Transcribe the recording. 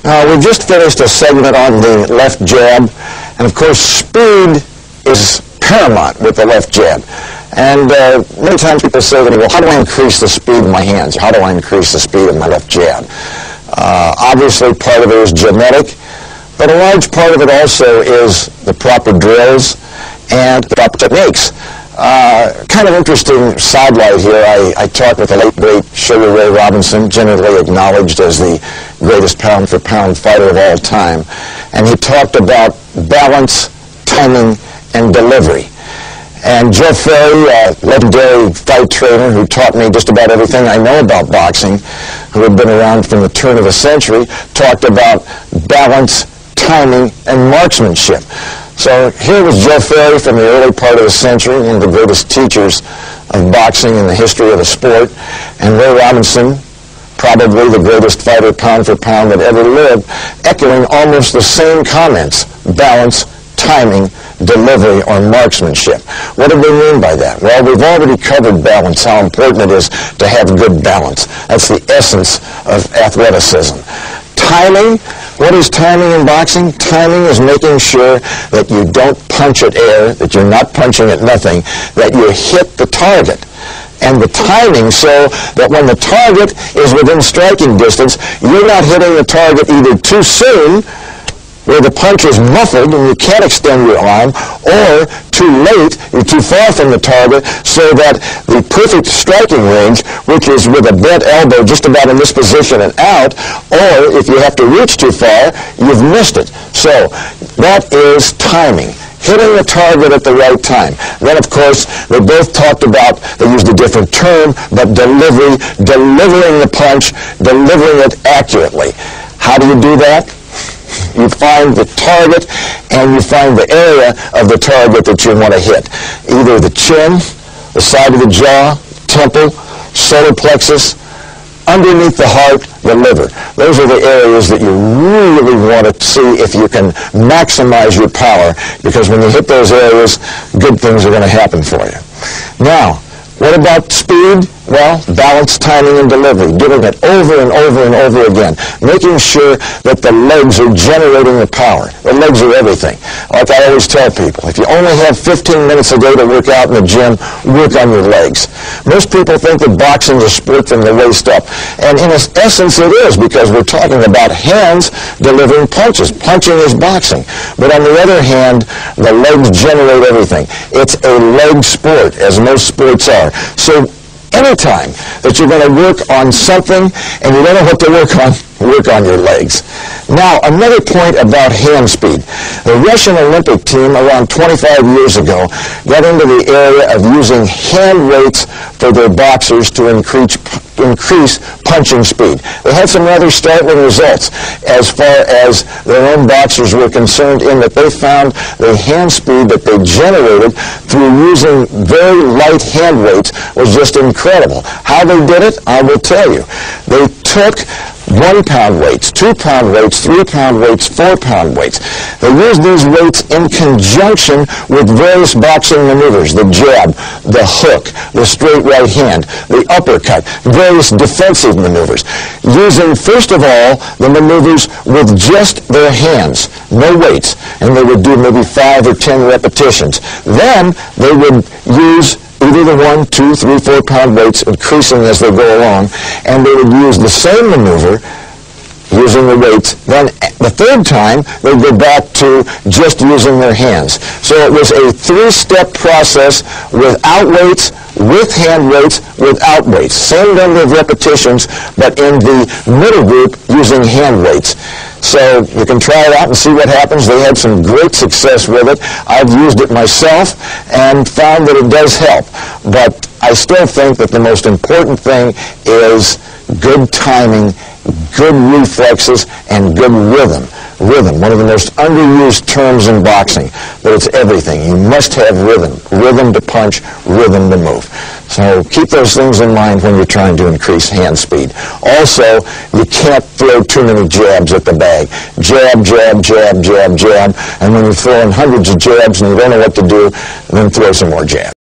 We've just finished a segment on the left jab, and of course speed is paramount with the left jab. And many times people say to me, well, how do I increase the speed of my hands? How do I increase the speed of my left jab? Obviously part of it is genetic, but a large part of it also is the proper drills and the proper techniques. Kind of interesting sidelight here. I talked with the late, great Sugar Ray Robinson, generally acknowledged as the greatest pound-for-pound fighter of all time. And he talked about balance, timing, and delivery. And Joe Ferry, a legendary fight trainer who taught me just about everything I know about boxing, who had been around from the turn of the century, talked about balance, timing, and marksmanship. So here was Joe Ferry from the early part of the century, one of the greatest teachers of boxing in the history of the sport, and Ray Robinson, probably the greatest fighter pound for pound that ever lived, echoing almost the same comments: balance, timing, delivery, or marksmanship. What do they mean by that? Well, we've already covered balance, how important it is to have good balance. That's the essence of athleticism. Timing, what is timing in boxing? Timing is making sure that you don't punch at air, that you're not punching at nothing, that you hit the target. And the timing so that when the target is within striking distance, you're not hitting the target either too soon, where the punch is muffled and you can't extend your arm, or too late, you're too far from the target, so that the perfect striking range, which is with a bent elbow just about in this position and out, or if you have to reach too far, you've missed it. So that is timing. Hitting the target at the right time. Then, of course, they both talked about, they used a different term, but delivery, delivering the punch, delivering it accurately. How do you do that? You find the target and you find the area of the target that you want to hit. Either the chin, the side of the jaw, temple, solar plexus, underneath the heart, the liver. Those are the areas that you really want to see if you can maximize your power, because when you hit those areas, good things are going to happen for you. Now, what about speed? Well, balance, timing, and delivery. Doing it over and over and over again. Making sure that the legs are generating the power. The legs are everything. Like I always tell people, if you only have 15 minutes a day to work out in the gym, work on your legs. Most people think that boxing is a sport from the waist up. And in essence it is, because we're talking about hands delivering punches. Punching is boxing. But on the other hand, the legs generate everything. It's a leg sport, as most sports are. So anytime that you're going to work on something and you don't know what to work on your legs. Now, another point about hand speed. The Russian Olympic team around 25 years ago got into the area of using hand weights for their boxers to increase punching speed. They had some rather startling results as far as their own boxers were concerned, in that they found the hand speed that they generated through using very light hand weights was just incredible. How they did it, I will tell you. They took 1-pound weights, 2-pound weights, 3-pound weights, 4-pound weights. They used these weights in conjunction with various boxing maneuvers: the jab, the hook, the straight right hand, the uppercut, various defensive maneuvers. Using, first of all, the maneuvers with just their hands, no weights, and they would do maybe 5 or 10 repetitions. Then they would use either the 1, 2, 3, 4-pound weights, increasing as they go along, and they would use the same maneuver using the weights. Then the third time, they'd go back to just using their hands. So it was a 3-step process: without weights, with hand weights, without weights. Same number of repetitions, but in the middle group using hand weights. So you can try it out and see what happens. They had some great success with it. I've used it myself and found that it does help. But I still think that the most important thing is good timing, good reflexes, and good rhythm. Rhythm, one of the most underused terms in boxing, but it's everything. You must have rhythm. Rhythm to punch, rhythm to move. So keep those things in mind when you're trying to increase hand speed. Also, you can't throw too many jabs at the bag. Jab, jab, jab, jab, jab. And when you're throwing hundreds of jabs and you don't know what to do, then throw some more jabs.